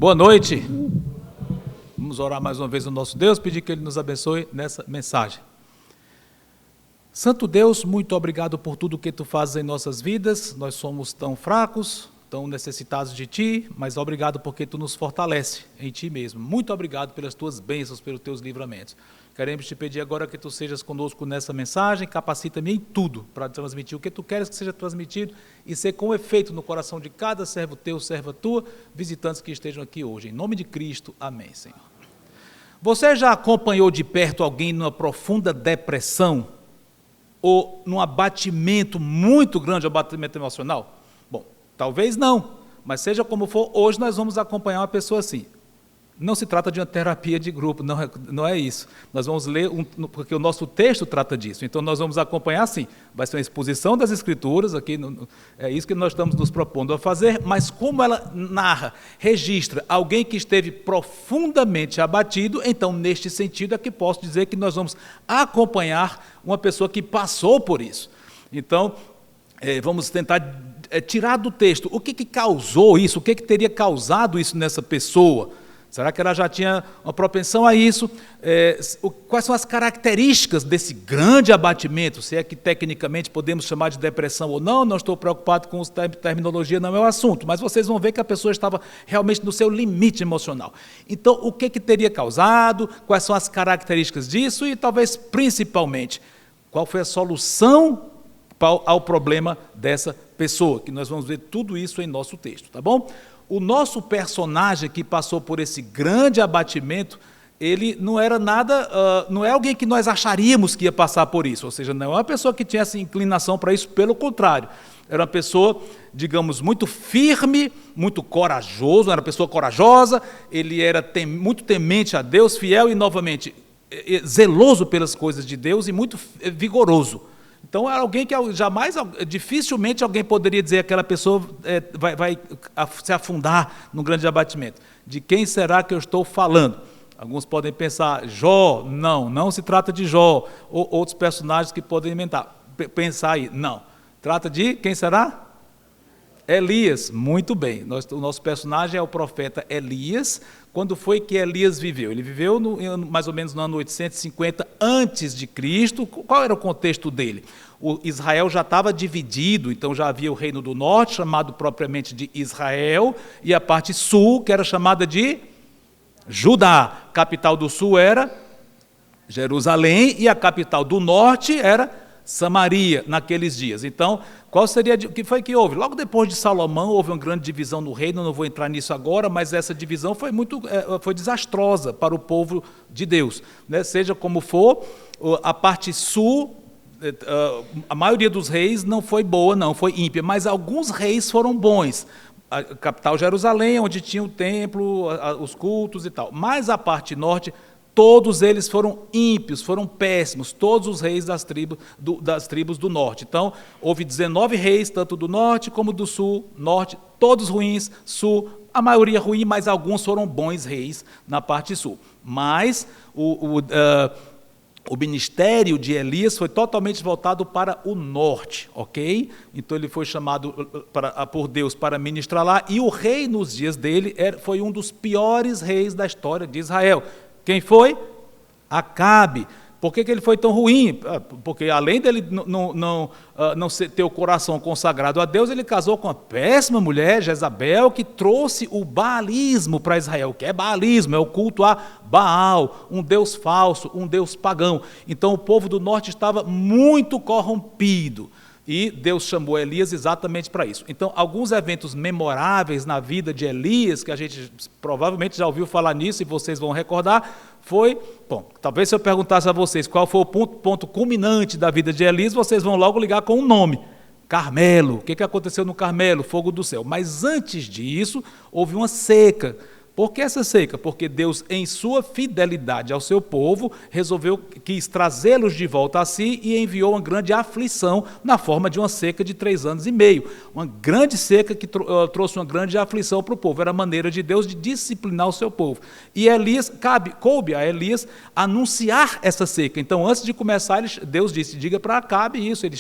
Boa noite. Vamos orar mais uma vez ao nosso Deus, pedir que Ele nos abençoe nessa mensagem. Santo Deus, muito obrigado por tudo que Tu fazes em nossas vidas. Nós somos tão fracos, tão necessitados de Ti, mas obrigado porque Tu nos fortalece em Ti mesmo. Muito obrigado pelas Tuas bênçãos, pelos Teus livramentos. Queremos Te pedir agora que Tu sejas conosco nessa mensagem, capacita-me em tudo para transmitir o que Tu queres que seja transmitido e ser com efeito no coração de cada servo Teu, serva Tua, visitantes que estejam aqui hoje. Em nome de Cristo, amém, Senhor. Você já acompanhou de perto alguém numa profunda depressão ou num abatimento muito grande, abatimento emocional? Bom, talvez não, mas seja como for, hoje nós vamos acompanhar uma pessoa assim. Não se trata de uma terapia de grupo, não é isso. Nós vamos ler, porque o nosso texto trata disso. Então, nós vamos acompanhar assim. Vai ser uma exposição das Escrituras, aqui, é isso que nós estamos nos propondo a fazer, mas como ela narra, registra alguém que esteve profundamente abatido, então, neste sentido, é que posso dizer que nós vamos acompanhar uma pessoa que passou por isso. Então, vamos tentar tirar do texto o que causou isso, o que teria causado isso nessa pessoa. Será que ela já tinha uma propensão a isso? Quais são as características desse grande abatimento? Se é que tecnicamente podemos chamar de depressão ou não estou preocupado com a terminologia, não é o assunto, mas vocês vão ver que a pessoa estava realmente no seu limite emocional. Então, o que teria causado? Quais são as características disso? E talvez, principalmente, qual foi a solução ao problema dessa pessoa? Que nós vamos ver tudo isso em nosso texto, tá bom? O nosso personagem que passou por esse grande abatimento, ele não era nada, não é alguém que nós acharíamos que ia passar por isso, ou seja, não é uma pessoa que tinha essa inclinação para isso, pelo contrário, era uma pessoa, digamos, muito firme, muito corajoso, era uma pessoa corajosa, ele era muito temente a Deus, fiel e, novamente, zeloso pelas coisas de Deus e muito vigoroso. Então, era alguém que dificilmente alguém poderia dizer que aquela pessoa vai se afundar num grande abatimento. De quem será que eu estou falando? Alguns podem pensar, Jó, não se trata de Jó, ou outros personagens que podem pensar aí. Não, trata de quem será? Elias, muito bem. O nosso personagem é o profeta Elias. Quando foi que Elias viveu? Ele viveu mais ou menos no ano 850 a.C. Qual era o contexto dele? O Israel já estava dividido, então já havia o reino do norte, chamado propriamente de Israel, e a parte sul, que era chamada de Judá. A capital do sul era Jerusalém, e a capital do norte era Samaria, naqueles dias. Então, o que foi que houve? Logo depois de Salomão, houve uma grande divisão no reino, não vou entrar nisso agora, mas essa divisão foi desastrosa para o povo de Deus. Né? Seja como for, a parte sul, a maioria dos reis não foi boa, não, foi ímpia, mas alguns reis foram bons. A capital Jerusalém, onde tinha o templo, os cultos e tal. Mas a parte norte, todos eles foram ímpios, foram péssimos, todos os reis das tribos do norte. Então, houve 19 reis, tanto do norte como do sul, norte, todos ruins, sul, a maioria ruim, mas alguns foram bons reis na parte sul. Mas o ministério de Elias foi totalmente voltado para o norte, ok? Então ele foi chamado por Deus para ministrar lá, e o rei nos dias dele foi um dos piores reis da história de Israel. Quem foi? Acabe. Por que ele foi tão ruim? Porque além dele não ter o coração consagrado a Deus, ele casou com uma péssima mulher, Jezabel, que trouxe o baalismo para Israel. O que é baalismo? É o culto a Baal, um deus falso, um deus pagão. Então o povo do norte estava muito corrompido. E Deus chamou Elias exatamente para isso. Então, alguns eventos memoráveis na vida de Elias, que a gente provavelmente já ouviu falar nisso e vocês vão recordar, talvez se eu perguntasse a vocês qual foi o ponto culminante da vida de Elias, vocês vão logo ligar com um nome: Carmelo. O que aconteceu no Carmelo? Fogo do céu. Mas antes disso, houve uma seca. Por que essa seca? Porque Deus, em sua fidelidade ao seu povo, quis trazê-los de volta a si e enviou uma grande aflição na forma de uma seca de 3 anos e meio. Uma grande seca que trouxe uma grande aflição para o povo. Era a maneira de Deus de disciplinar o seu povo. E Elias, coube a Elias anunciar essa seca. Então, antes de começar, Deus disse, diga para Acabe isso. Ele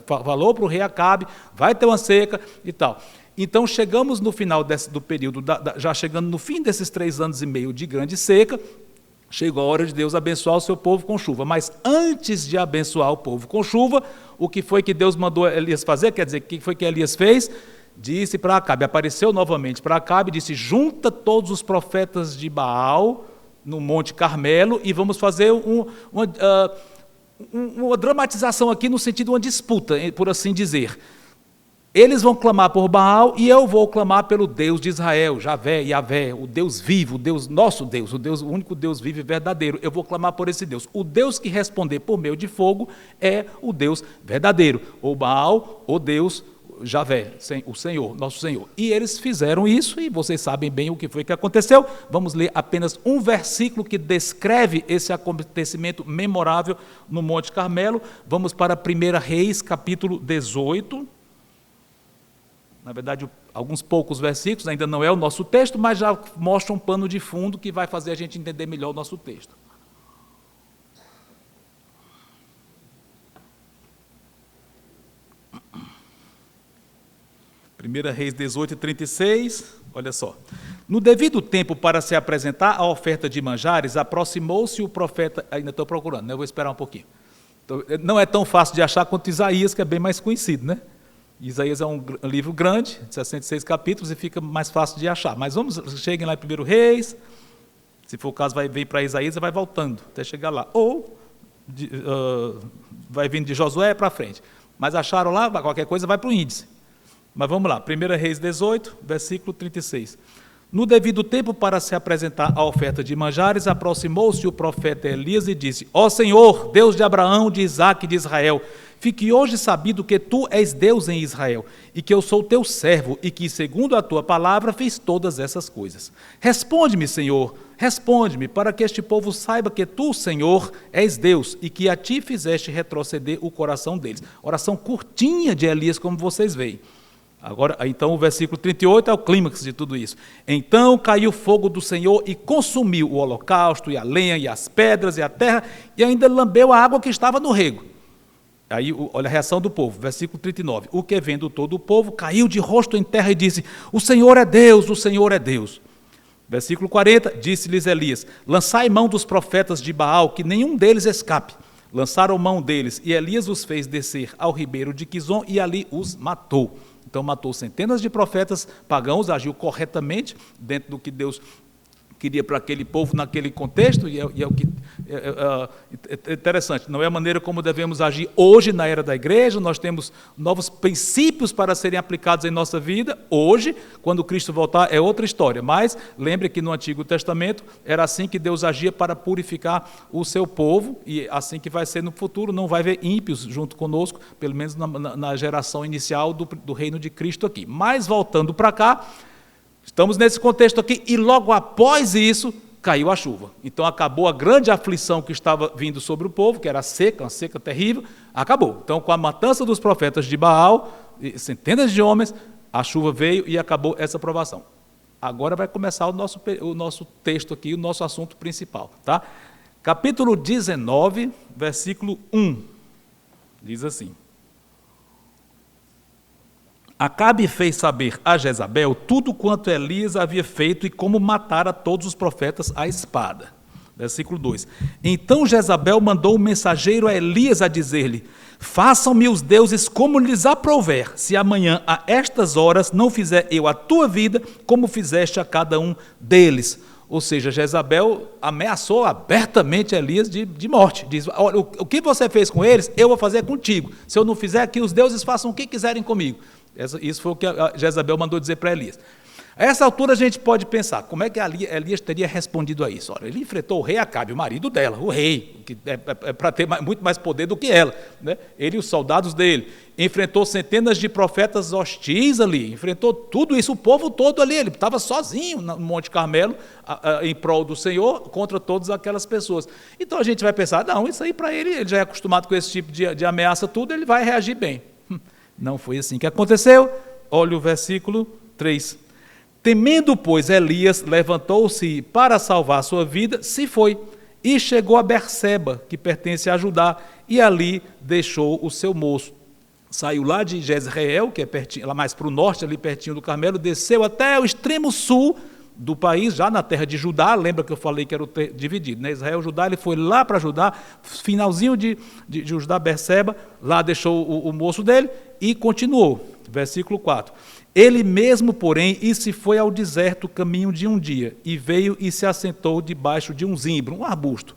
falou para o rei Acabe, vai ter uma seca e tal. Então, chegamos no final do período, já chegando no fim desses 3 anos e meio de grande seca, chegou a hora de Deus abençoar o seu povo com chuva. Mas antes de abençoar o povo com chuva, o que foi que Deus mandou Elias fazer? Quer dizer, o que foi que Elias fez? Disse para Acabe, apareceu novamente para Acabe e disse: junta todos os profetas de Baal no Monte Carmelo e vamos fazer uma dramatização aqui no sentido de uma disputa, por assim dizer. Eles vão clamar por Baal e eu vou clamar pelo Deus de Israel, Javé, Yavé, o Deus vivo, o Deus, nosso Deus, o único Deus vivo e verdadeiro. Eu vou clamar por esse Deus. O Deus que responder por meio de fogo é o Deus verdadeiro. Ou Baal, ou Deus Javé, o Senhor, nosso Senhor. E eles fizeram isso e vocês sabem bem o que foi que aconteceu. Vamos ler apenas um versículo que descreve esse acontecimento memorável no Monte Carmelo. Vamos para 1 Reis, capítulo 18. Na verdade, alguns poucos versículos, ainda não é o nosso texto, mas já mostra um pano de fundo que vai fazer a gente entender melhor o nosso texto. Primeira Reis 18, 36, olha só. No devido tempo, para se apresentar a oferta de manjares, aproximou-se o profeta, ainda estou procurando, né? Eu vou esperar um pouquinho. Então, não é tão fácil de achar quanto Isaías, que é bem mais conhecido, né? Isaías é um livro grande, de 66 capítulos, e fica mais fácil de achar. Mas cheguem lá em 1 Reis, se for o caso, vai vir para Isaías e vai voltando até chegar lá. Ou vai vindo de Josué para frente. Mas acharam lá, qualquer coisa vai para o índice. Mas vamos lá, 1 Reis 18, versículo 36. No devido tempo, para se apresentar a oferta de manjares, aproximou-se o profeta Elias e disse: Ó Senhor, Deus de Abraão, de Isaque e de Israel, fique hoje sabido que tu és Deus em Israel, e que eu sou teu servo, e que, segundo a tua palavra, fiz todas essas coisas. Responde-me, Senhor, responde-me, para que este povo saiba que tu, Senhor, és Deus, e que a ti fizeste retroceder o coração deles. Oração curtinha de Elias, como vocês veem. Agora, então, o versículo 38 é o clímax de tudo isso. Então caiu fogo do Senhor e consumiu o holocausto, e a lenha, e as pedras, e a terra, e ainda lambeu a água que estava no rego. Aí, olha a reação do povo, versículo 39. O que, vendo todo o povo, caiu de rosto em terra e disse: O Senhor é Deus, o Senhor é Deus. Versículo 40, disse-lhes Elias: Lançai mão dos profetas de Baal, que nenhum deles escape. Lançaram mão deles, e Elias os fez descer ao ribeiro de Quizon, e ali os matou. Então matou centenas de profetas pagãos, agiu corretamente dentro do que Deus queria para aquele povo naquele contexto, e é o que é interessante, não é a maneira como devemos agir hoje na era da igreja. Nós temos novos princípios para serem aplicados em nossa vida. Hoje, quando Cristo voltar, é outra história, mas lembre que no Antigo Testamento era assim que Deus agia para purificar o seu povo, e assim que vai ser no futuro. Não vai haver ímpios junto conosco, pelo menos na geração inicial do reino de Cristo aqui. Mas voltando para cá, estamos nesse contexto aqui, e logo após isso, caiu a chuva. Então acabou a grande aflição que estava vindo sobre o povo, que era a seca, uma seca terrível, acabou. Então, com a matança dos profetas de Baal, centenas de homens, a chuva veio e acabou essa provação. Agora vai começar o nosso texto aqui, o nosso assunto principal. Tá? Capítulo 19, versículo 1, diz assim: Acabe fez saber a Jezabel tudo quanto Elias havia feito e como matara todos os profetas à espada. Versículo 2. Então Jezabel mandou um mensageiro a Elias a dizer-lhe: Façam-me os deuses como lhes aprouver, se amanhã a estas horas não fizer eu a tua vida como fizeste a cada um deles. Ou seja, Jezabel ameaçou abertamente Elias de morte. Diz: olha, o que você fez com eles, eu vou fazer contigo. Se eu não fizer, que os deuses façam o que quiserem comigo. Isso foi o que Jezabel mandou dizer para Elias. A essa altura a gente pode pensar, como é que Elias teria respondido a isso? Olha, ele enfrentou o rei Acabe, o marido dela, o rei, que é para ter muito mais poder do que ela, né? Ele e os soldados dele. Enfrentou centenas de profetas hostis ali, enfrentou tudo isso, o povo todo ali. Ele estava sozinho no Monte Carmelo, em prol do Senhor, contra todas aquelas pessoas. Então a gente vai pensar, não, isso aí para ele já é acostumado com esse tipo de ameaça, tudo, ele vai reagir bem. Não foi assim que aconteceu. Olha o versículo 3. Temendo, pois, Elias levantou-se para salvar sua vida, se foi, e chegou a Berseba, que pertence a Judá, e ali deixou o seu moço. saiu lá de Jezreel, que é pertinho, lá mais para o norte, ali pertinho do Carmelo, desceu até o extremo sul do país, já na terra de Judá. Lembra que eu falei que era dividido, né? Israel e Judá, ele foi lá para Judá, finalzinho de Judá, Berseba, lá deixou o moço dele e continuou. Versículo 4. Ele mesmo, porém, e se foi ao deserto caminho de um dia, e veio e se assentou debaixo de um zimbro, um arbusto,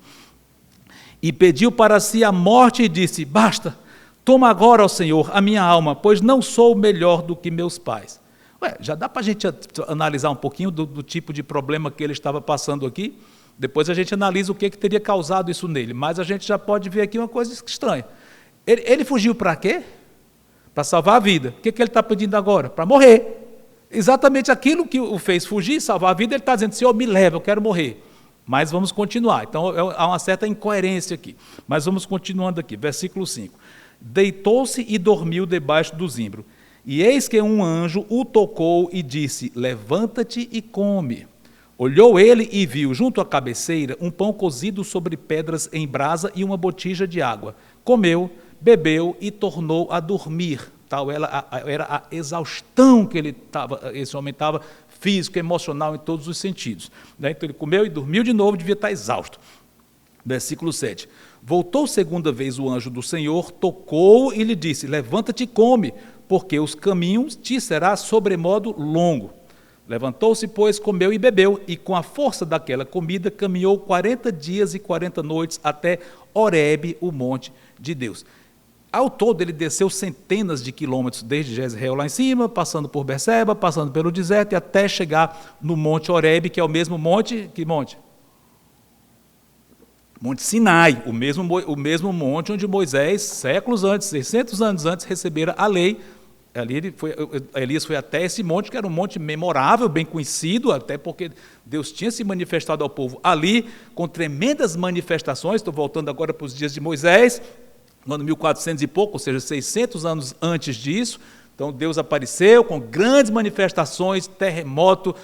e pediu para si a morte e disse: basta, toma agora, ó Senhor, a minha alma, pois não sou melhor do que meus pais. Já dá para a gente analisar um pouquinho do tipo de problema que ele estava passando aqui? Depois a gente analisa o que teria causado isso nele, mas a gente já pode ver aqui uma coisa estranha. Ele fugiu para quê? Para salvar a vida. O que ele está pedindo agora? Para morrer. Exatamente aquilo que o fez fugir, salvar a vida, ele está dizendo: Senhor, me leva, eu quero morrer. Mas vamos continuar. Então há uma certa incoerência aqui. Mas vamos continuando aqui. Versículo 5. Deitou-se e dormiu debaixo do zimbro. E eis que um anjo o tocou e disse: levanta-te e come. Olhou ele e viu, junto à cabeceira, um pão cozido sobre pedras em brasa e uma botija de água. Comeu, bebeu e tornou a dormir. Tal era a exaustão que esse homem estava, físico, emocional, em todos os sentidos. Então ele comeu e dormiu de novo, devia estar exausto. Versículo 7. Voltou segunda vez o anjo do Senhor, tocou e lhe disse: levanta-te e come, porque os caminhos te será sobremodo longo. Levantou-se, pois, comeu e bebeu, e com a força daquela comida caminhou 40 dias e 40 noites até Horebe, o monte de Deus. Ao todo, ele desceu centenas de quilômetros, desde Jezreel lá em cima, passando por Berseba, passando pelo deserto, e até chegar no monte Horebe, que é o mesmo monte. Que monte? Monte Sinai, o mesmo monte onde Moisés, séculos antes, 600 anos antes, recebera a lei. Elias foi até esse monte, que era um monte memorável, bem conhecido, até porque Deus tinha se manifestado ao povo ali, com tremendas manifestações. Estou voltando agora para os dias de Moisés, no ano 1400 e pouco, ou seja, 600 anos antes disso. Então Deus apareceu com grandes manifestações, terremoto,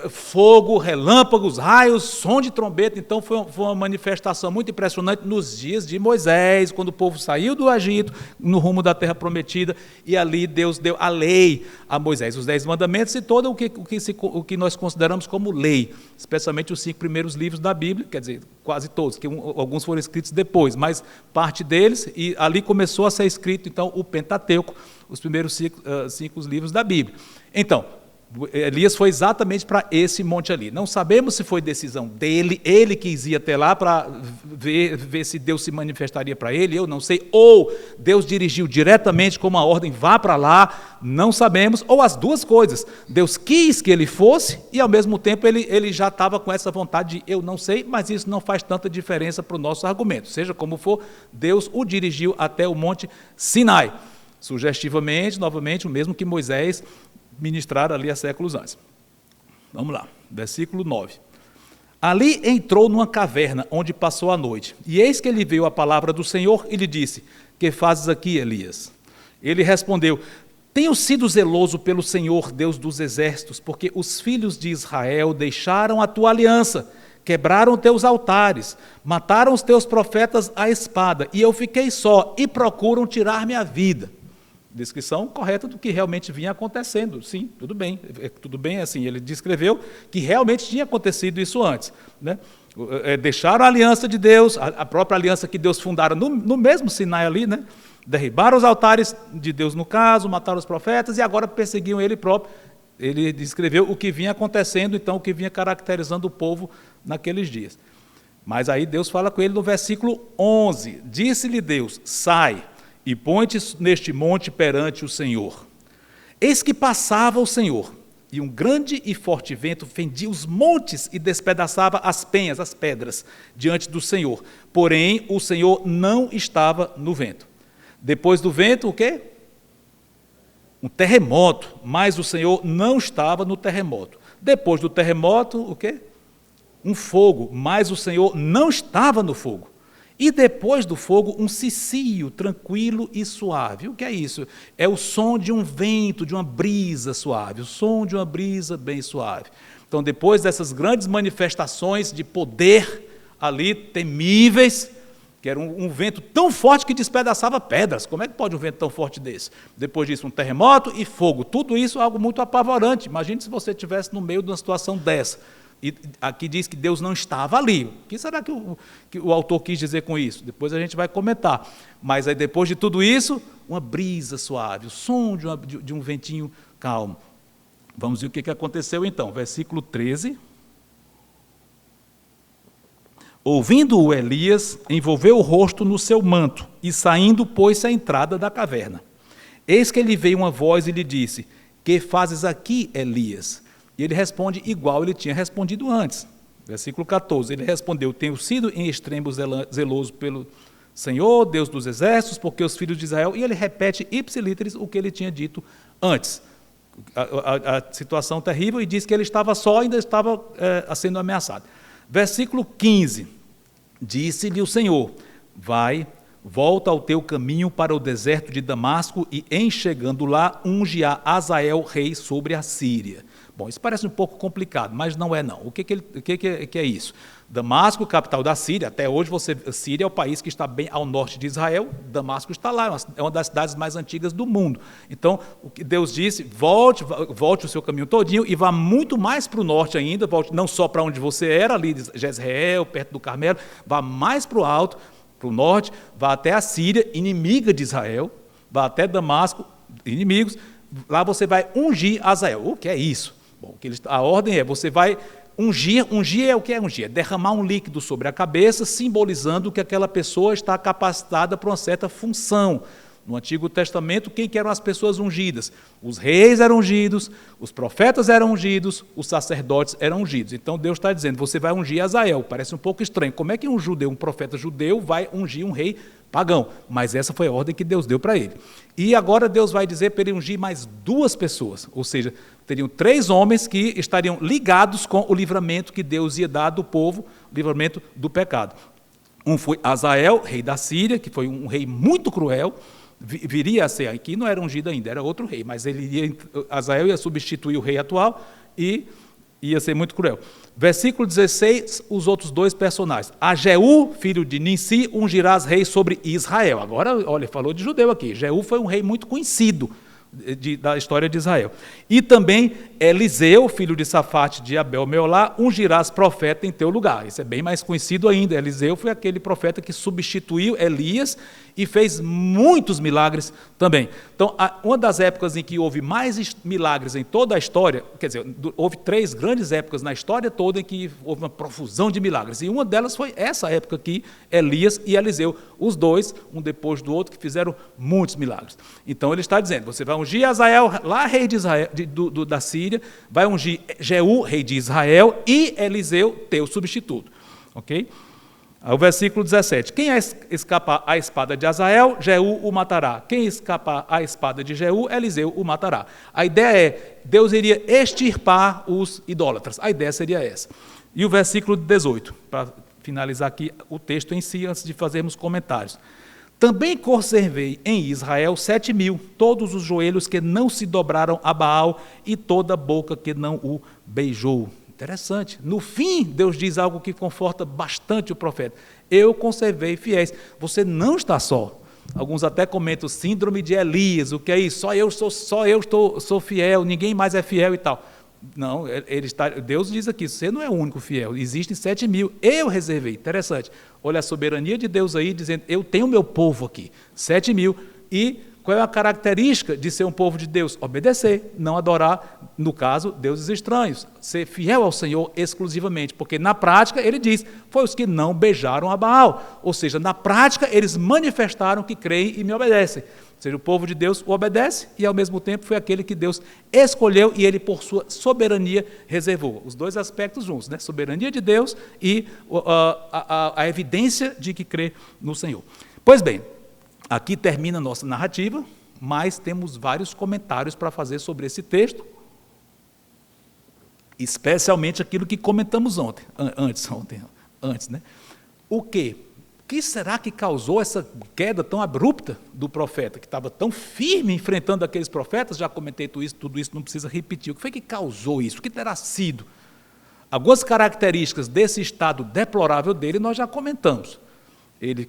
fogo, relâmpagos, raios, som de trombeta. Então foi uma manifestação muito impressionante nos dias de Moisés, quando o povo saiu do Egito, no rumo da terra prometida, e ali Deus deu a lei a Moisés, os 10 mandamentos e todo o que nós consideramos como lei, especialmente os 5 primeiros livros da Bíblia, quer dizer, quase todos, que alguns foram escritos depois, mas parte deles, e ali começou a ser escrito então o Pentateuco, os primeiros 5 livros da Bíblia. Então, Elias foi exatamente para esse monte ali. Não sabemos se foi decisão dele, ele quis ir até lá para ver se Deus se manifestaria para ele, eu não sei, ou Deus dirigiu diretamente com uma ordem: vá para lá, não sabemos, ou as duas coisas. Deus quis que ele fosse e ao mesmo tempo ele já estava com essa vontade de eu não sei, mas isso não faz tanta diferença para o nosso argumento. Seja como for, Deus o dirigiu até o monte Sinai. Sugestivamente, novamente, o mesmo que Moisés ministrara ali há séculos antes. Vamos lá, versículo 9. Ali entrou numa caverna, onde passou a noite. E eis que ele veio a palavra do Senhor e lhe disse: que fazes aqui, Elias? Ele respondeu: tenho sido zeloso pelo Senhor, Deus dos exércitos, porque os filhos de Israel deixaram a tua aliança, quebraram teus altares, mataram os teus profetas à espada, e eu fiquei só, e procuram tirar-me a vida. Descrição correta do que realmente vinha acontecendo. Sim, tudo bem assim, ele descreveu que realmente tinha acontecido isso antes, né? Deixaram a aliança de Deus, a própria aliança que Deus fundara no mesmo Sinai ali, né? Derribaram os altares de Deus no caso, mataram os profetas e agora perseguiam ele próprio. Ele descreveu o que vinha acontecendo, então o que vinha caracterizando o povo naqueles dias. Mas aí Deus fala com ele no versículo 11, disse-lhe Deus: sai e põe-te neste monte perante o Senhor. Eis que passava o Senhor, e um grande e forte vento fendia os montes e despedaçava as penhas, as pedras, diante do Senhor. Porém, o Senhor não estava no vento. Depois do vento, o quê? Um terremoto, mas o Senhor não estava no terremoto. Depois do terremoto, o quê? Um fogo, mas o Senhor não estava no fogo. E depois do fogo, um cicio tranquilo e suave. O que é isso? É o som de um vento, de uma brisa suave, o som de uma brisa bem suave. Então, depois dessas grandes manifestações de poder ali, temíveis, que era um vento tão forte que despedaçava pedras. Como é que pode um vento tão forte desse? Depois disso, um terremoto e fogo. Tudo isso é algo muito apavorante. Imagine se você estivesse no meio de uma situação dessa. E aqui diz que Deus não estava ali. O que será que o autor quis dizer com isso? Depois a gente vai comentar. Mas aí, depois de tudo isso, uma brisa suave, o som de um ventinho calmo. Vamos ver o que aconteceu então. Versículo 13. Ouvindo-o, Elias envolveu o rosto no seu manto e, saindo, pôs-se à entrada da caverna. Eis que lhe veio uma voz e lhe disse: que fazes aqui, Elias? E ele responde igual ele tinha respondido antes. Versículo 14, ele respondeu: tenho sido em extremo zeloso pelo Senhor, Deus dos exércitos, porque os filhos de Israel... E ele repete ipsilíteres o que ele tinha dito antes. A situação terrível, e diz que ele estava só, ainda estava sendo ameaçado. Versículo 15, disse-lhe o Senhor: vai, volta ao teu caminho para o deserto de Damasco, e em chegando lá, unge a Azael rei sobre a Síria. Bom, isso parece um pouco complicado, mas não é não. O que é isso? Damasco, capital da Síria, até hoje Síria é o país que está bem ao norte de Israel, Damasco está lá, é uma das cidades mais antigas do mundo. Então, o que Deus disse, volte o seu caminho todinho e vá muito mais para o norte ainda, volte não só para onde você era, ali de Jezreel, perto do Carmelo, vá mais para o alto, para o norte, vá até a Síria, inimiga de Israel, vá até Damasco, inimigos, lá você vai ungir Azael. O que é isso? Bom, a ordem é, você vai ungir é o que é ungir? É derramar um líquido sobre a cabeça, simbolizando que aquela pessoa está capacitada para uma certa função. No Antigo Testamento, quem que eram as pessoas ungidas? Os reis eram ungidos, os profetas eram ungidos, os sacerdotes eram ungidos. Então Deus está dizendo, você vai ungir Azael. Parece um pouco estranho. Como é que um profeta judeu vai ungir um rei pagão? Mas essa foi a ordem que Deus deu para ele. E agora Deus vai dizer para ele ungir mais 2 pessoas, ou seja, teriam 3 homens que estariam ligados com o livramento que Deus ia dar do povo, o livramento do pecado. Um foi Azael, rei da Síria, que foi um rei muito cruel, viria a ser, aqui não era ungido ainda, era outro rei, mas Azael ia substituir o rei atual e ia ser muito cruel. Versículo 16, os outros 2 personagens. A Jeú, filho de Ninsi, ungirás rei sobre Israel. Agora, olha, falou de judeu aqui. Jeú foi um rei muito conhecido da história de Israel. E também Eliseu, filho de Safate de Abel Meolá, ungirás profeta em teu lugar. Isso é bem mais conhecido ainda. Eliseu foi aquele profeta que substituiu Elias e fez muitos milagres também. Então, uma das épocas em que houve mais milagres em toda a história, quer dizer, houve 3 grandes épocas na história toda em que houve uma profusão de milagres. E uma delas foi essa época aqui, Elias e Eliseu, os 2, um depois do outro, que fizeram muitos milagres. Então, ele está dizendo, você vai ungir Azael, lá rei de Israel, da Síria, vai ungir Jeú, rei de Israel, e Eliseu, teu substituto. Ok? O versículo 17. Quem escapar à espada de Azael, Jeú o matará. Quem escapar à espada de Jeú, Eliseu o matará. A ideia é, Deus iria extirpar os idólatras. A ideia seria essa. E o versículo 18, para finalizar aqui o texto em si, antes de fazermos comentários. Também conservei em Israel 7.000, todos os joelhos que não se dobraram a Baal e toda a boca que não o beijou. Interessante. No fim, Deus diz algo que conforta bastante o profeta. Eu conservei fiéis. Você não está só. Alguns até comentam síndrome de Elias. O que é isso? Só eu sou fiel, ninguém mais é fiel e tal. Não, Deus diz aqui, você não é o único fiel. Existem 7.000. Eu reservei. Interessante. Olha a soberania de Deus aí, dizendo, eu tenho meu povo aqui. 7.000. E qual é a característica de ser um povo de Deus? Obedecer, não adorar, no caso, deuses estranhos. Ser fiel ao Senhor exclusivamente, porque na prática, ele diz, foi os que não beijaram a Baal. Ou seja, na prática, eles manifestaram que creem e me obedecem. Ou seja, o povo de Deus o obedece e, ao mesmo tempo, foi aquele que Deus escolheu e ele, por sua soberania, reservou. Os 2 aspectos juntos, né? Soberania de Deus e a evidência de que crê no Senhor. Pois bem, aqui termina a nossa narrativa, mas temos vários comentários para fazer sobre esse texto, especialmente aquilo que comentamos antes, né? O que será que causou essa queda tão abrupta do profeta, que estava tão firme enfrentando aqueles profetas? Já comentei tudo isso, não precisa repetir. O que foi que causou isso? O que terá sido? Algumas características desse estado deplorável dele nós já comentamos. Ele,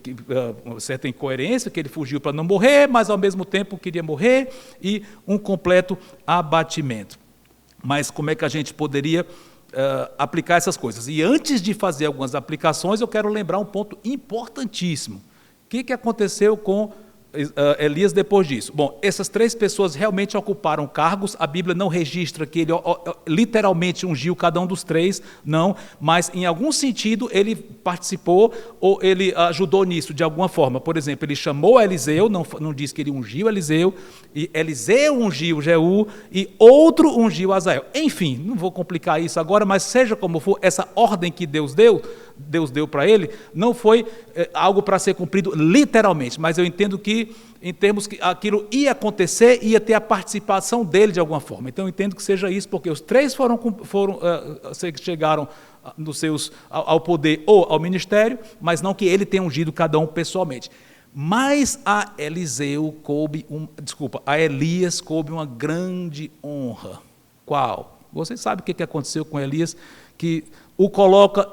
certa incoerência, que ele fugiu para não morrer, mas ao mesmo tempo queria morrer, e um completo abatimento. Mas como é que a gente poderia aplicar essas coisas? E antes de fazer algumas aplicações, eu quero lembrar um ponto importantíssimo. O que aconteceu com Elias depois disso? Bom, essas 3 pessoas realmente ocuparam cargos, a Bíblia não registra que ele literalmente ungiu cada um dos 3, não, mas em algum sentido ele participou ou ele ajudou nisso de alguma forma. Por exemplo, ele chamou Eliseu, não diz que ele ungiu Eliseu, e Eliseu ungiu Jeú e outro ungiu Azael. Enfim, não vou complicar isso agora, mas seja como for, essa ordem que Deus deu para ele, não foi algo para ser cumprido literalmente, mas eu entendo que, em termos que aquilo ia acontecer, ia ter a participação dele de alguma forma. Então eu entendo que seja isso, porque os 3 chegaram ao poder ou ao ministério, mas não que ele tenha ungido cada um pessoalmente. Mas a Elias coube uma grande honra. Qual? Vocês sabem o que aconteceu com Elias, que o coloca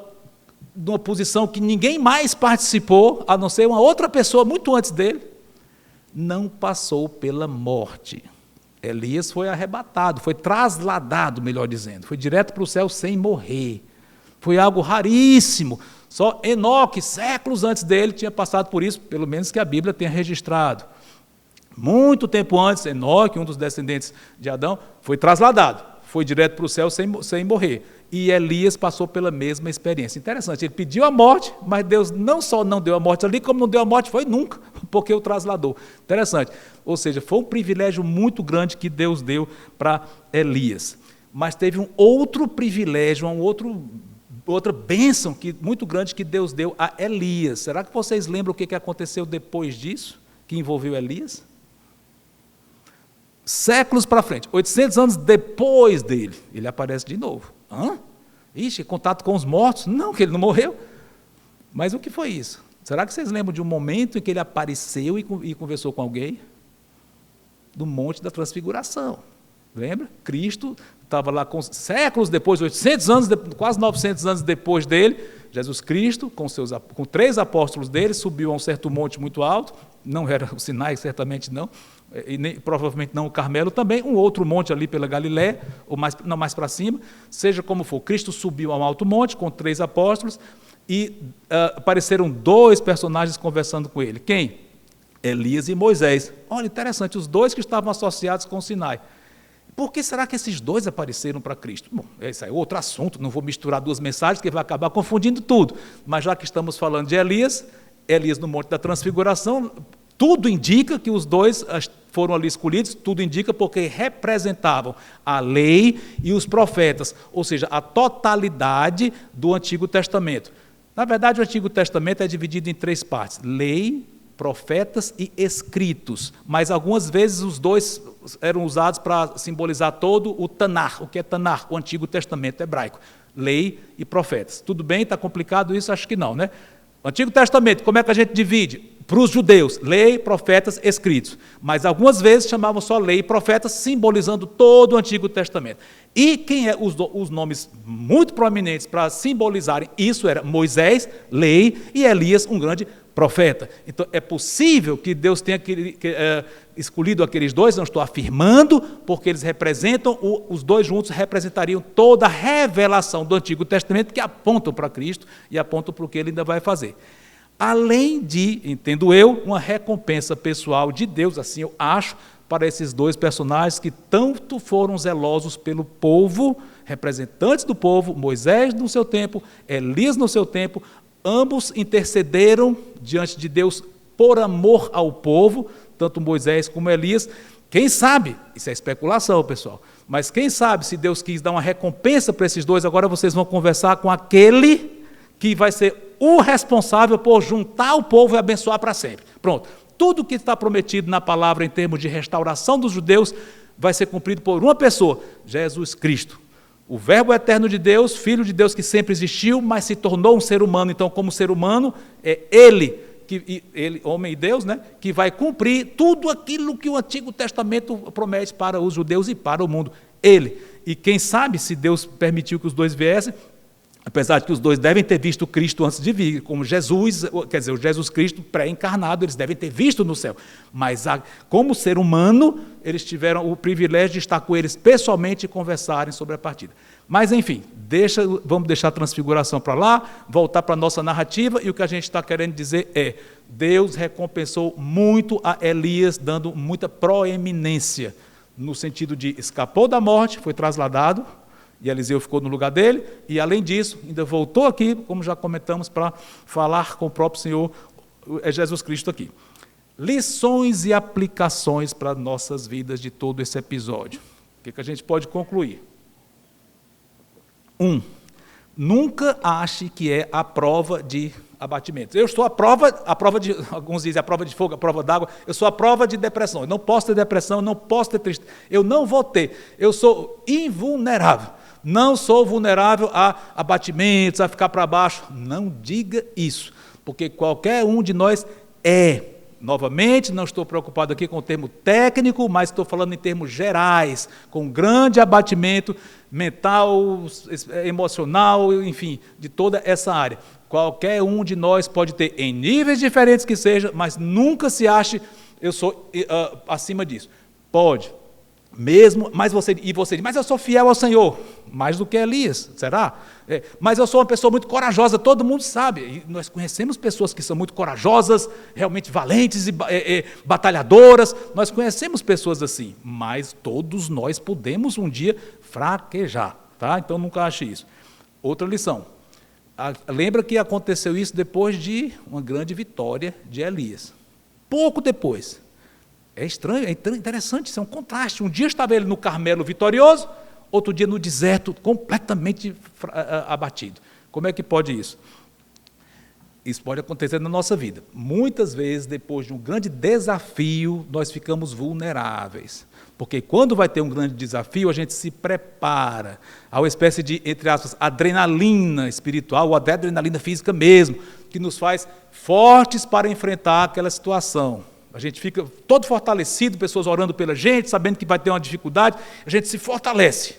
numa posição que ninguém mais participou, a não ser uma outra pessoa muito antes dele, não passou pela morte. Elias foi arrebatado, foi trasladado, melhor dizendo, foi direto para o céu sem morrer. Foi algo raríssimo. Só Enoque, séculos antes dele, tinha passado por isso, pelo menos que a Bíblia tenha registrado. Muito tempo antes, Enoque, um dos descendentes de Adão, foi trasladado, foi direto para o céu sem morrer. E Elias passou pela mesma experiência. Interessante, ele pediu a morte, mas Deus não só não deu a morte ali, como não deu a morte foi nunca, porque o trasladou. Interessante. Ou seja, foi um privilégio muito grande que Deus deu para Elias. Mas teve um outro privilégio, outra bênção muito grande que Deus deu a Elias. Será que vocês lembram o que aconteceu depois disso, que envolveu Elias? Séculos para frente, 800 anos depois dele, ele aparece de novo. Ixi, contato com os mortos? Não, que ele não morreu. Mas o que foi isso? Será que vocês lembram de um momento em que ele apareceu e conversou com alguém? Do Monte da Transfiguração. Lembra? Cristo estava lá séculos depois, 800 anos, quase 900 anos depois dele, Jesus Cristo, com 3 apóstolos dele, subiu a um certo monte muito alto, não era o Sinai, certamente não, e provavelmente não o Carmelo também, um outro monte ali pela Galiléia, ou mais para cima, seja como for, Cristo subiu a um alto monte com 3 apóstolos e apareceram 2 personagens conversando com ele. Quem? Elias e Moisés. Olha, interessante, os 2 que estavam associados com o Sinai. Por que será que esses 2 apareceram para Cristo? Bom, esse é outro assunto, não vou misturar 2 mensagens, que vai acabar confundindo tudo. Mas já que estamos falando de Elias no Monte da Transfiguração, tudo indica que os 2 foram ali escolhidos, tudo indica porque representavam a lei e os profetas, ou seja, a totalidade do Antigo Testamento. Na verdade, o Antigo Testamento é dividido em 3 partes: lei, profetas e escritos, mas algumas vezes os 2 eram usados para simbolizar todo o Tanar. O que é Tanar? O Antigo Testamento hebraico. Lei e profetas. Tudo bem? Está complicado isso? Acho que não, né? O Antigo Testamento, como é que a gente divide? Para os judeus, lei, profetas, escritos. Mas algumas vezes chamavam só lei e profetas, simbolizando todo o Antigo Testamento. E quem é os nomes muito proeminentes para simbolizarem isso era Moisés, lei, e Elias, um grande profeta. Então, é possível que Deus tenha escolhido aqueles 2, não estou afirmando, porque eles representam, os 2 juntos representariam toda a revelação do Antigo Testamento que apontam para Cristo e apontam para o que ele ainda vai fazer. Além de, entendo eu, uma recompensa pessoal de Deus, assim eu acho, para esses 2 personagens que tanto foram zelosos pelo povo, representantes do povo, Moisés no seu tempo, Elias no seu tempo, ambos intercederam diante de Deus por amor ao povo, tanto Moisés como Elias. Quem sabe, isso é especulação, pessoal, mas quem sabe se Deus quis dar uma recompensa para esses 2, agora vocês vão conversar com aquele que vai ser o responsável por juntar o povo e abençoar para sempre. Pronto. Tudo que está prometido na palavra em termos de restauração dos judeus vai ser cumprido por uma pessoa, Jesus Cristo. O Verbo eterno de Deus, Filho de Deus que sempre existiu, mas se tornou um ser humano. Então, como ser humano, é ele, homem e Deus, né, que vai cumprir tudo aquilo que o Antigo Testamento promete para os judeus e para o mundo. Ele. E quem sabe, se Deus permitiu que os 2 viessem, Apesar de que os dois devem ter visto Cristo antes de vir, como Jesus, quer dizer, o Jesus Cristo pré-encarnado, eles devem ter visto no céu. Mas, como ser humano, eles tiveram o privilégio de estar com eles pessoalmente e conversarem sobre a partida. Mas, enfim, vamos deixar a transfiguração para lá, voltar para a nossa narrativa, e o que a gente está querendo dizer é: Deus recompensou muito a Elias, dando muita proeminência, no sentido de escapou da morte, foi trasladado, e Eliseu ficou no lugar dele, e além disso, ainda voltou aqui, como já comentamos, para falar com o próprio Senhor, Jesus Cristo aqui. Lições e aplicações para nossas vidas de todo esse episódio. O que a gente pode concluir? 1. Nunca ache que é a prova de abatimento. Eu estou a prova de, alguns dizem a prova de fogo, a prova d'água, eu sou a prova de depressão. Eu não posso ter depressão, não posso ter tristeza, eu não vou ter. Eu sou invulnerável. Não sou vulnerável a abatimentos, a ficar para baixo. Não diga isso, porque qualquer um de nós é. Novamente, não estou preocupado aqui com o termo técnico, mas estou falando em termos gerais, com grande abatimento mental, emocional, enfim, de toda essa área. Qualquer um de nós pode ter, em níveis diferentes que seja, mas nunca se ache, eu sou acima disso. Pode. Mesmo, mas você diz, mas eu sou fiel ao Senhor, mais do que Elias, será? Mas eu sou uma pessoa muito corajosa, todo mundo sabe, e nós conhecemos pessoas que são muito corajosas, realmente valentes e batalhadoras, nós conhecemos pessoas assim, mas todos nós podemos um dia fraquejar, tá? Então nunca ache isso. Outra lição, lembra que aconteceu isso depois de uma grande vitória de Elias, pouco depois. É estranho, é interessante, isso é um contraste. Um dia estava ele no Carmelo vitorioso, outro dia no deserto completamente abatido. Como é que pode isso? Isso pode acontecer na nossa vida. Muitas vezes, depois de um grande desafio, nós ficamos vulneráveis. Porque quando vai ter um grande desafio, a gente se prepara. Há uma espécie de, entre aspas, adrenalina espiritual, ou adrenalina física mesmo, que nos faz fortes para enfrentar aquela situação. A gente fica todo fortalecido, pessoas orando pela gente, sabendo que vai ter uma dificuldade, a gente se fortalece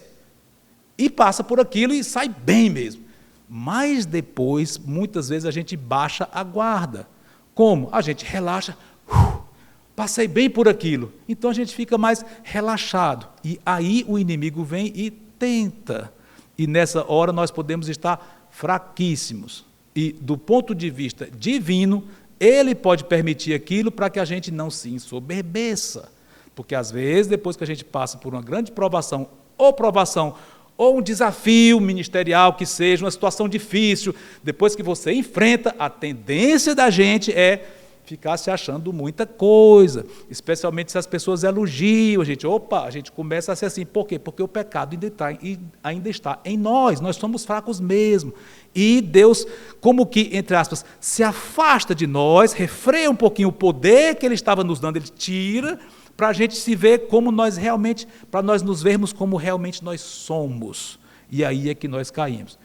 e passa por aquilo e sai bem mesmo. Mas depois, muitas vezes, a gente baixa a guarda. Como? A gente relaxa, passei bem por aquilo, então a gente fica mais relaxado. E aí o inimigo vem e tenta. E nessa hora nós podemos estar fraquíssimos. E do ponto de vista divino, Ele pode permitir aquilo para que a gente não se ensoberbeça. Porque, às vezes, depois que a gente passa por uma grande provação, ou um desafio ministerial que seja, uma situação difícil, depois que você enfrenta, a tendência da gente é ficar se achando muita coisa, especialmente se as pessoas elogiam, a gente começa a ser assim. Por quê? Porque o pecado ainda está em nós somos fracos mesmo. E Deus, como que, entre aspas, se afasta de nós, refreia um pouquinho o poder que Ele estava nos dando, Ele tira, para a gente se ver como nós realmente, para nós nos vermos como realmente nós somos. E aí é que nós caímos.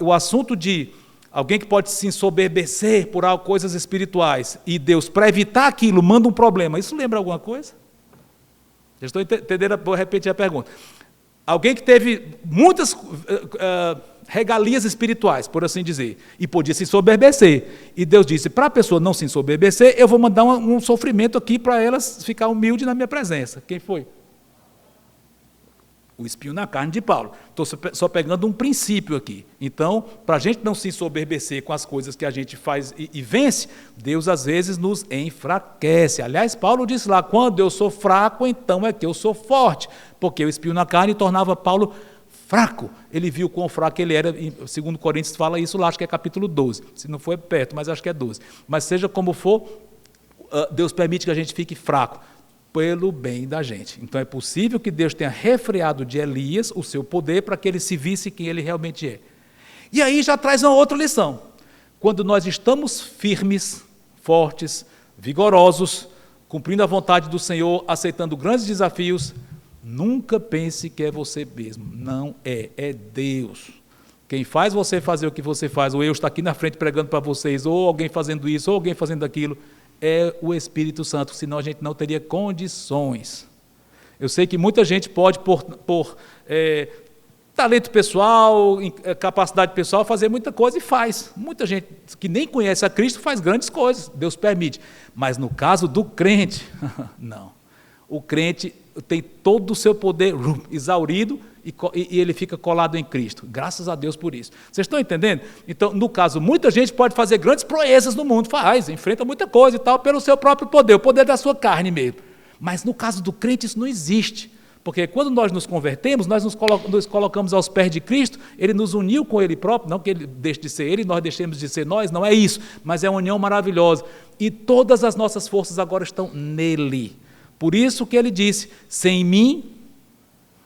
O assunto de alguém que pode se ensoberbecer por coisas espirituais, e Deus, para evitar aquilo, manda um problema, isso lembra alguma coisa? Já estou entendendo, vou repetir a pergunta. Alguém que teve muitas regalias espirituais, por assim dizer, e podia se ensoberbecer. E Deus disse, para a pessoa não se ensoberbecer, eu vou mandar um sofrimento aqui para ela ficar humilde na minha presença. Quem foi? O espinho na carne de Paulo. Estou só pegando um princípio aqui. Então, para a gente não se ensoberbecer com as coisas que a gente faz e vence, Deus às vezes nos enfraquece. Aliás, Paulo disse lá, quando eu sou fraco, então é que eu sou forte. Porque o espinho na carne tornava Paulo fraco. Ele viu quão fraco ele era, segundo Coríntios fala isso lá, acho que é capítulo 12. Se não for perto, mas acho que é 12. Mas seja como for, Deus permite que a gente fique fraco, pelo bem da gente. Então é possível que Deus tenha refreado de Elias o seu poder para que ele se visse quem ele realmente é. E aí já traz uma outra lição. Quando nós estamos firmes, fortes, vigorosos, cumprindo a vontade do Senhor, aceitando grandes desafios, nunca pense que é você mesmo. Não é, é Deus. Quem faz você fazer o que você faz, ou eu estar aqui na frente pregando para vocês, ou alguém fazendo isso, ou alguém fazendo aquilo, é o Espírito Santo, senão a gente não teria condições. Eu sei que muita gente pode, por talento pessoal, capacidade pessoal, fazer muita coisa e faz. Muita gente que nem conhece a Cristo faz grandes coisas, Deus permite. Mas no caso do crente, não. O crente tem todo o seu poder exaurido e ele fica colado em Cristo. Graças a Deus por isso. Vocês estão entendendo? Então, no caso, muita gente pode fazer grandes proezas no mundo, enfrenta muita coisa e tal, pelo seu próprio poder, o poder da sua carne mesmo. Mas no caso do crente isso não existe. Porque quando nós nos convertemos, nós nos colocamos aos pés de Cristo, Ele nos uniu com Ele próprio, não que Ele deixe de ser Ele, nós deixemos de ser nós, não é isso, mas é uma união maravilhosa. E todas as nossas forças agora estão nele. Por isso que Ele disse, sem mim,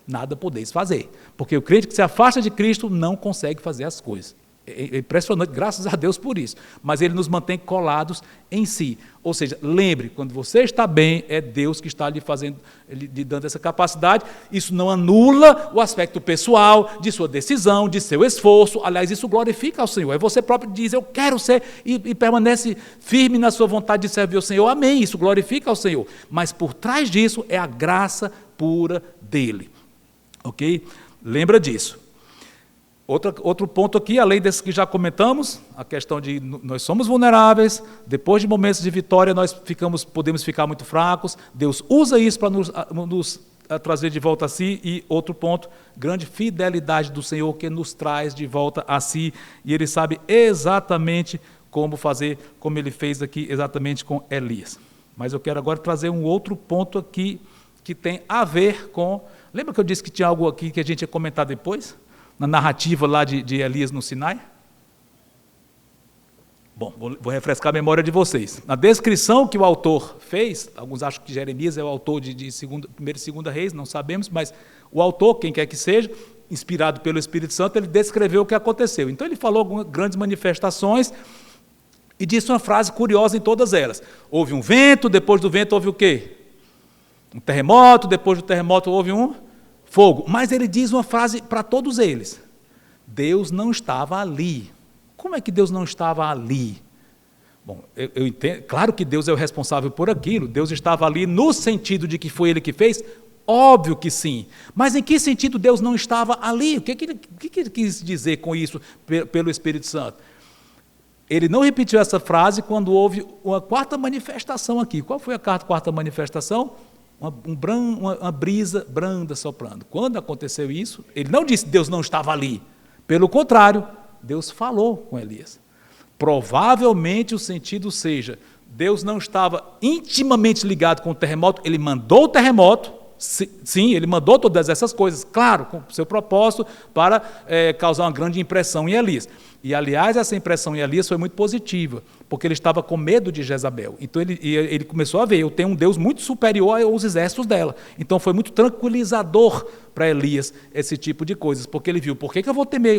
nada podeis fazer. Porque o crente que se afasta de Cristo não consegue fazer as coisas. É impressionante, graças a Deus por isso. Mas Ele nos mantém colados em si. Ou seja, lembre, quando você está bem, é Deus que está lhe dando essa capacidade. Isso não anula o aspecto pessoal, de sua decisão, de seu esforço. Aliás, isso glorifica ao Senhor. Aí você próprio diz, eu quero ser, e permanece firme na sua vontade de servir ao Senhor. Amém, isso glorifica ao Senhor. Mas por trás disso é a graça pura dEle. Ok? Lembra disso. Outro ponto aqui, além desse que já comentamos, a questão de nós somos vulneráveis, depois de momentos de vitória nós podemos ficar muito fracos, Deus usa isso para nos trazer de volta a si. E outro ponto, grande fidelidade do Senhor que nos traz de volta a si, e Ele sabe exatamente como fazer, como Ele fez aqui exatamente com Elias. Mas eu quero agora trazer um outro ponto aqui, que tem a ver com... Lembra que eu disse que tinha algo aqui que a gente ia comentar depois? Na narrativa lá de Elias no Sinai? Bom, vou refrescar a memória de vocês. Na descrição que o autor fez, alguns acham que Jeremias é o autor de 1º e 2º Reis, não sabemos, mas o autor, quem quer que seja, inspirado pelo Espírito Santo, ele descreveu o que aconteceu. Então ele falou algumas grandes manifestações e disse uma frase curiosa em todas elas. Houve um vento, depois do vento houve o quê? Um terremoto, depois do terremoto houve um fogo. Mas ele diz uma frase para todos eles. Deus não estava ali. Como é que Deus não estava ali? Bom, eu entendo, claro que Deus é o responsável por aquilo. Deus estava ali no sentido de que foi Ele que fez? Óbvio que sim. Mas em que sentido Deus não estava ali? O que ele quis dizer com isso pelo Espírito Santo? Ele não repetiu essa frase quando houve uma quarta manifestação aqui. Qual foi a quarta manifestação? Uma brisa branda soprando. Quando aconteceu isso, ele não disse que Deus não estava ali. Pelo contrário, Deus falou com Elias. Provavelmente o sentido seja, Deus não estava intimamente ligado com o terremoto, ele mandou o terremoto, sim, ele mandou todas essas coisas, claro, com o seu propósito, para causar uma grande impressão em Elias. E, aliás, essa impressão em Elias foi muito positiva, porque ele estava com medo de Jezabel. Então, ele começou a ver, eu tenho um Deus muito superior aos exércitos dela. Então, foi muito tranquilizador para Elias esse tipo de coisas, porque ele viu, por que eu vou temer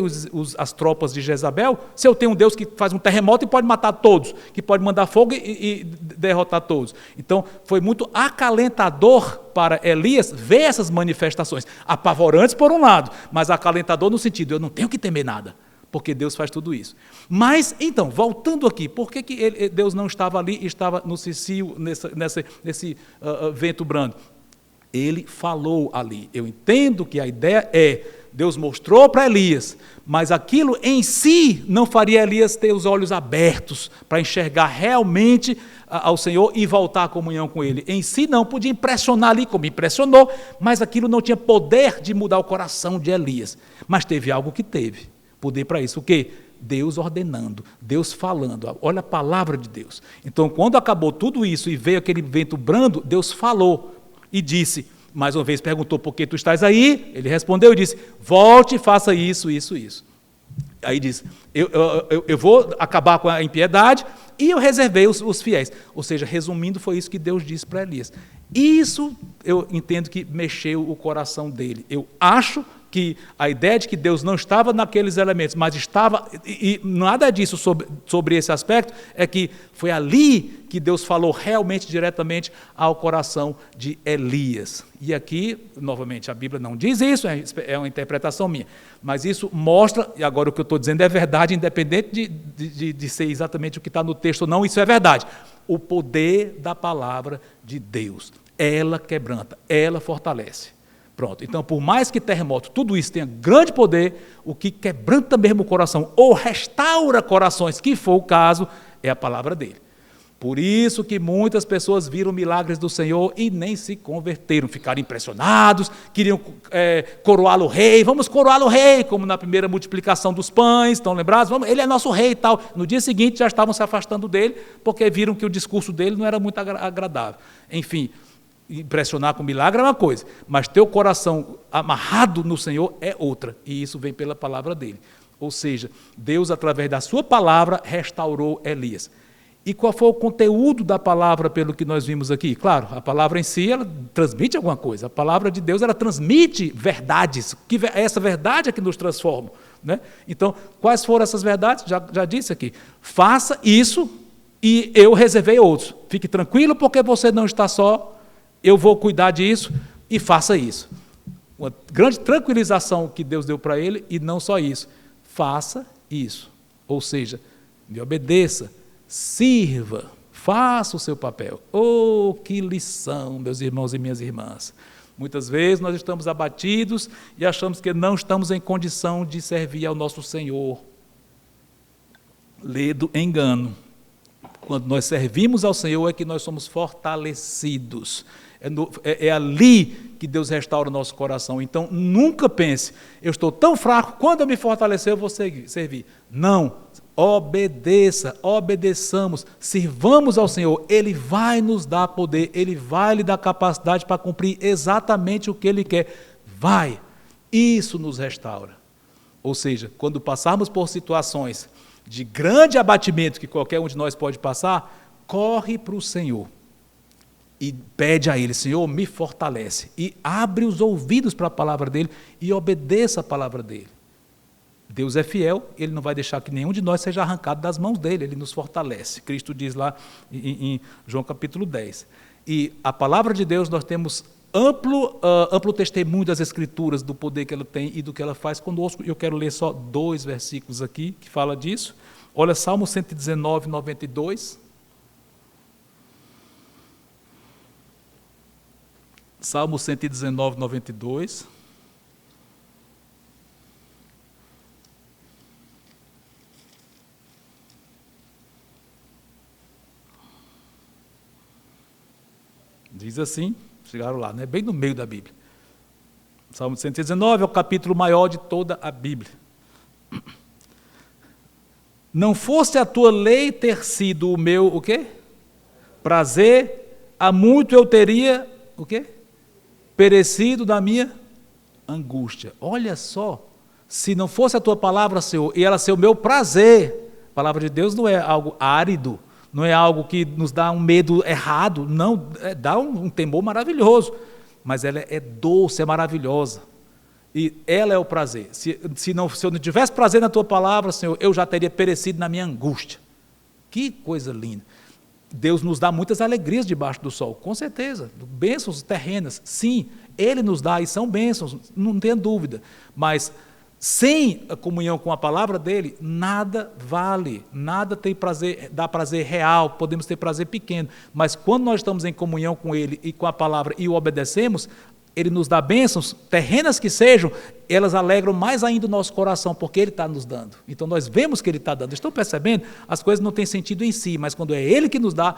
as tropas de Jezabel, se eu tenho um Deus que faz um terremoto e pode matar todos, que pode mandar fogo e derrotar todos. Então, foi muito acalentador para Elias ver essas manifestações, apavorantes por um lado, mas acalentador no sentido, eu não tenho que temer nada, porque Deus faz tudo isso. Mas, então, voltando aqui, por que Deus não estava ali e estava no cicio, nesse vento brando? Ele falou ali. Eu entendo que a ideia é, Deus mostrou para Elias, mas aquilo em si não faria Elias ter os olhos abertos para enxergar realmente ao Senhor e voltar à comunhão com Ele. Em si não, podia impressionar ali como impressionou, mas aquilo não tinha poder de mudar o coração de Elias. Mas teve algo que teve poder para isso. O quê? Deus ordenando, Deus falando. Olha a palavra de Deus. Então, quando acabou tudo isso e veio aquele vento brando, Deus falou e disse, mais uma vez perguntou, por que tu estás aí? Ele respondeu e disse, volte e faça isso, isso, isso. Aí diz, eu vou acabar com a impiedade e eu reservei os fiéis. Ou seja, resumindo, foi isso que Deus disse para Elias. Isso eu entendo que mexeu o coração dele. Eu acho que a ideia de que Deus não estava naqueles elementos, mas estava, e nada disso sobre esse aspecto, é que foi ali que Deus falou realmente, diretamente ao coração de Elias. E aqui, novamente, a Bíblia não diz isso, é uma interpretação minha, mas isso mostra, e agora o que eu estou dizendo é verdade, independente de ser exatamente o que está no texto ou não, isso é verdade. O poder da palavra de Deus, ela quebranta, ela fortalece. Pronto. Então, por mais que terremoto, tudo isso tenha grande poder, o que quebranta mesmo o coração ou restaura corações, que for o caso, é a palavra dele. Por isso que muitas pessoas viram milagres do Senhor e nem se converteram, ficaram impressionados, queriam coroá-lo rei, vamos coroá-lo rei, como na primeira multiplicação dos pães, estão lembrados? Ele é nosso rei e tal. No dia seguinte já estavam se afastando dele, porque viram que o discurso dele não era muito agradável. Enfim, impressionar com milagre é uma coisa, mas ter o coração amarrado no Senhor é outra, e isso vem pela palavra dele. Ou seja, Deus, através da sua palavra, restaurou Elias. E qual foi o conteúdo da palavra pelo que nós vimos aqui? Claro, a palavra em si, ela transmite alguma coisa. A palavra de Deus, ela transmite verdades, que essa verdade é que nos transforma. Né? Então, quais foram essas verdades? Já disse aqui. Faça isso e eu reservei outros. Fique tranquilo porque você não está só, eu vou cuidar disso e faça isso. Uma grande tranquilização que Deus deu para ele, e não só isso. Faça isso. Ou seja, me obedeça. Sirva, faça o seu papel. Oh, que lição, meus irmãos e minhas irmãs. Muitas vezes nós estamos abatidos e achamos que não estamos em condição de servir ao nosso Senhor. Ledo engano. Quando nós servimos ao Senhor é que nós somos fortalecidos. É ali que Deus restaura o nosso coração. Então, nunca pense, eu estou tão fraco, quando eu me fortalecer eu vou servir. Não. Obedeçamos, sirvamos ao Senhor, Ele vai nos dar poder, Ele vai lhe dar capacidade para cumprir exatamente o que Ele quer. Vai, isso nos restaura. Ou seja, quando passarmos por situações de grande abatimento, que qualquer um de nós pode passar, corre para o Senhor e pede a Ele, Senhor, me fortalece, e abre os ouvidos para a palavra dEle e obedeça a palavra dEle. Deus é fiel, Ele não vai deixar que nenhum de nós seja arrancado das mãos dEle, Ele nos fortalece. Cristo diz lá em João capítulo 10. E a palavra de Deus, nós temos amplo testemunho das Escrituras, do poder que ela tem e do que ela faz conosco. Eu quero ler só 2 versículos aqui, que fala disso. Olha, Salmo 119, 92. Salmo 119, 92. Diz assim, chegaram lá, né? Bem no meio da Bíblia. Salmo 119 é o capítulo maior de toda a Bíblia. Não fosse a tua lei ter sido o meu, o quê? Prazer, há muito eu teria, o quê? Perecido da minha angústia. Olha só, se não fosse a tua palavra, Senhor, e ela ser o meu prazer, a palavra de Deus não é algo árido, não é algo que nos dá um medo errado, não, dá um temor maravilhoso, mas ela é doce, é maravilhosa, e ela é o prazer. Se eu não tivesse prazer na tua palavra, Senhor, eu já teria perecido na minha angústia. Que coisa linda. Deus nos dá muitas alegrias debaixo do sol, com certeza, bênçãos terrenas, sim, Ele nos dá, e são bênçãos, não tenha dúvida, mas sem a comunhão com a palavra dele, nada vale, nada tem prazer, dá prazer real, podemos ter prazer pequeno, mas quando nós estamos em comunhão com ele e com a palavra e o obedecemos, ele nos dá bênçãos, terrenas que sejam, elas alegram mais ainda o nosso coração, porque ele está nos dando. Então nós vemos que ele está dando. Estão percebendo? As coisas não têm sentido em si, mas quando é ele que nos dá,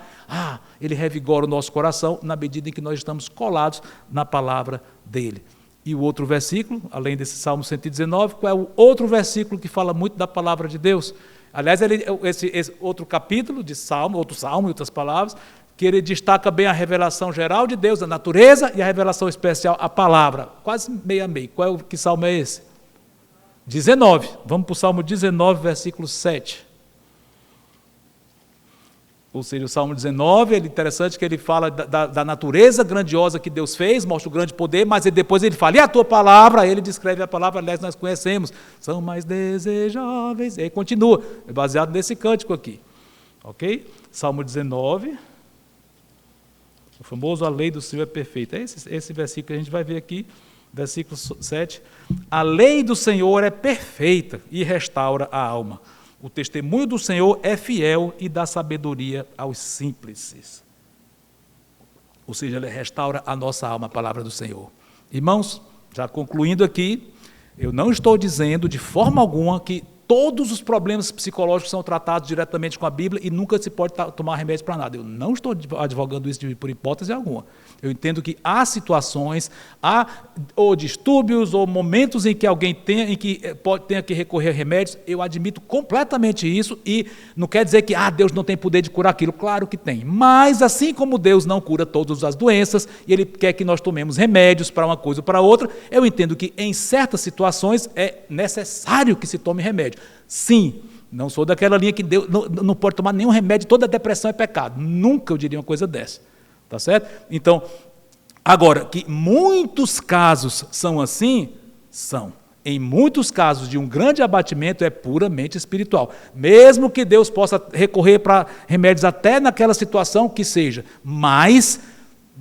ele revigora o nosso coração na medida em que nós estamos colados na palavra dele. E o outro versículo, além desse Salmo 119, qual é o outro versículo que fala muito da palavra de Deus? Aliás, esse outro capítulo de Salmo, outro Salmo, em outras palavras, que ele destaca bem a revelação geral de Deus, a natureza, e a revelação especial, a palavra. Quase meio a meio. Que salmo é esse? 19. Vamos para o Salmo 19, versículo 7. Ou seja, o Salmo 19, é interessante que ele fala da natureza grandiosa que Deus fez, mostra o grande poder, mas depois ele fala, e a tua palavra? Ele descreve a palavra, aliás, nós conhecemos, são mais desejáveis, e aí continua, é baseado nesse cântico aqui, ok? Salmo 19, o famoso, a lei do Senhor é perfeita, é esse versículo que a gente vai ver aqui, versículo 7, a lei do Senhor é perfeita e restaura a alma. O testemunho do Senhor é fiel e dá sabedoria aos simples. Ou seja, ele restaura a nossa alma, a palavra do Senhor. Irmãos, já concluindo aqui, eu não estou dizendo de forma alguma que todos os problemas psicológicos são tratados diretamente com a Bíblia e nunca se pode tomar remédio para nada. Eu não estou advogando isso por hipótese alguma. Eu entendo que há situações, há ou distúrbios ou momentos em que alguém tenha que recorrer a remédios. Eu admito completamente isso e não quer dizer que Deus não tem poder de curar aquilo. Claro que tem. Mas assim como Deus não cura todas as doenças e Ele quer que nós tomemos remédios para uma coisa ou para outra, eu entendo que em certas situações é necessário que se tome remédio. Sim, não sou daquela linha que Deus não pode tomar nenhum remédio, toda depressão é pecado. Nunca eu diria uma coisa dessa. Tá certo? Então, agora, que muitos casos são assim, são. Em muitos casos de um grande abatimento é puramente espiritual. Mesmo que Deus possa recorrer para remédios até naquela situação que seja, mas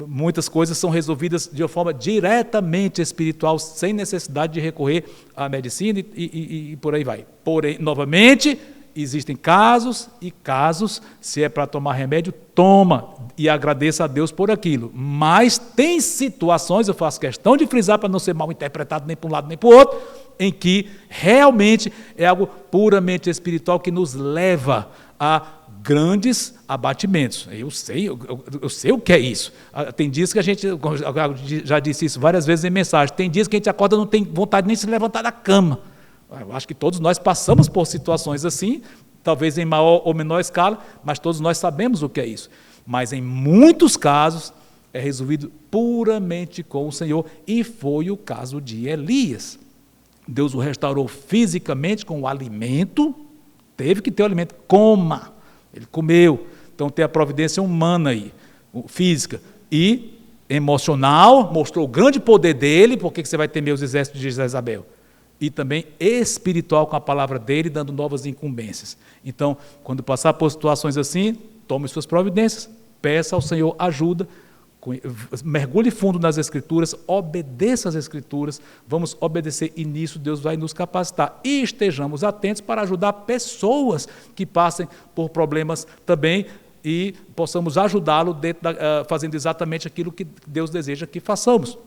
muitas coisas são resolvidas de uma forma diretamente espiritual, sem necessidade de recorrer à medicina e por aí vai. Porém, novamente, existem casos e casos, se é para tomar remédio, toma e agradeça a Deus por aquilo. Mas tem situações, eu faço questão de frisar para não ser mal interpretado nem para um lado nem para o outro, em que realmente é algo puramente espiritual que nos leva a grandes abatimentos. Eu sei o que é isso. Tem dias que a gente, já disse isso várias vezes em mensagem, tem dias que a gente acorda e não tem vontade nem de se levantar da cama. Eu acho que todos nós passamos por situações assim, talvez em maior ou menor escala, mas todos nós sabemos o que é isso. Mas em muitos casos é resolvido puramente com o Senhor, e foi o caso de Elias. Deus o restaurou fisicamente com o alimento, teve que ter o alimento, coma, ele comeu. Então tem a providência humana aí, física, e emocional, mostrou o grande poder dele. Por que você vai temer os exércitos de Jezabel? E também espiritual, com a palavra dele, dando novas incumbências. Então, quando passar por situações assim, tome suas providências, peça ao Senhor ajuda, mergulhe fundo nas Escrituras, obedeça às Escrituras, vamos obedecer e nisso Deus vai nos capacitar. E estejamos atentos para ajudar pessoas que passem por problemas também e possamos ajudá-lo fazendo exatamente aquilo que Deus deseja que façamos.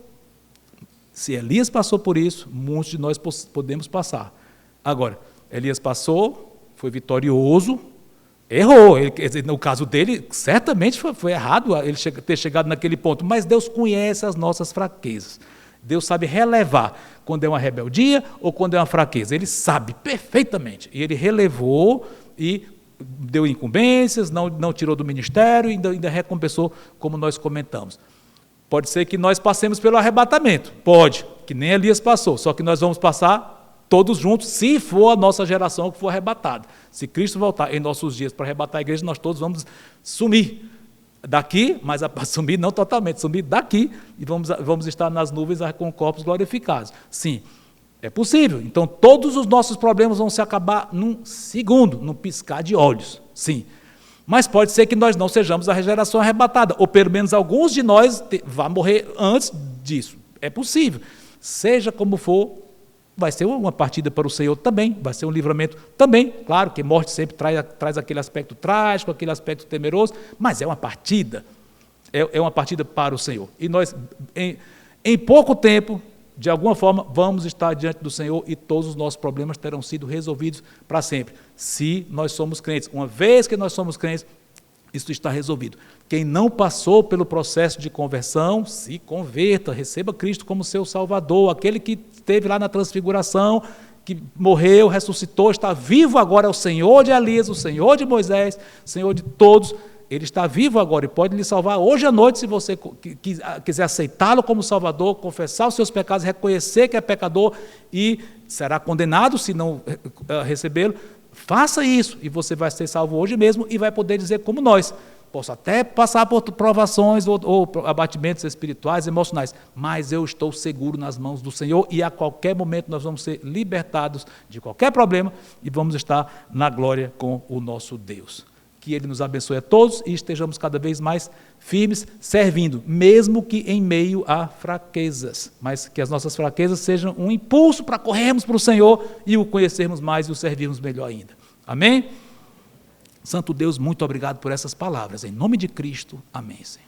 Se Elias passou por isso, muitos de nós podemos passar. Agora, Elias passou, foi vitorioso, errou. No caso dele, certamente foi errado ele ter chegado naquele ponto, mas Deus conhece as nossas fraquezas. Deus sabe relevar quando é uma rebeldia ou quando é uma fraqueza. Ele sabe perfeitamente. E ele relevou e deu incumbências, não tirou do ministério e ainda recompensou, como nós comentamos. Pode ser que nós passemos pelo arrebatamento, pode, que nem Elias passou, só que nós vamos passar todos juntos, se for a nossa geração que for arrebatada. Se Cristo voltar em nossos dias para arrebatar a igreja, nós todos vamos sumir daqui, mas sumir não totalmente, sumir daqui, e vamos estar nas nuvens com corpos glorificados. Sim, é possível. Então todos os nossos problemas vão se acabar num segundo, num piscar de olhos, sim. Mas pode ser que nós não sejamos a geração arrebatada, ou pelo menos alguns de nós vão morrer antes disso. É possível. Seja como for, vai ser uma partida para o Senhor também, vai ser um livramento também. Claro que morte sempre traz aquele aspecto trágico, aquele aspecto temeroso, mas é uma partida. É uma partida para o Senhor. E nós, em pouco tempo, de alguma forma, vamos estar diante do Senhor e todos os nossos problemas terão sido resolvidos para sempre, se nós somos crentes. Uma vez que nós somos crentes, isso está resolvido. Quem não passou pelo processo de conversão, se converta, receba Cristo como seu Salvador. Aquele que esteve lá na transfiguração, que morreu, ressuscitou, está vivo agora, é o Senhor de Elias, o Senhor de Moisés, o Senhor de todos. Ele está vivo agora e pode lhe salvar hoje à noite, se você quiser aceitá-lo como Salvador, confessar os seus pecados, reconhecer que é pecador e será condenado se não recebê-lo. Faça isso e você vai ser salvo hoje mesmo e vai poder dizer como nós. Posso até passar por provações ou abatimentos espirituais, emocionais, mas eu estou seguro nas mãos do Senhor e a qualquer momento nós vamos ser libertados de qualquer problema e vamos estar na glória com o nosso Deus. Que Ele nos abençoe a todos e estejamos cada vez mais firmes, servindo, mesmo que em meio a fraquezas, mas que as nossas fraquezas sejam um impulso para corrermos para o Senhor e o conhecermos mais e o servirmos melhor ainda. Amém? Santo Deus, muito obrigado por essas palavras. Em nome de Cristo, amém, Senhor.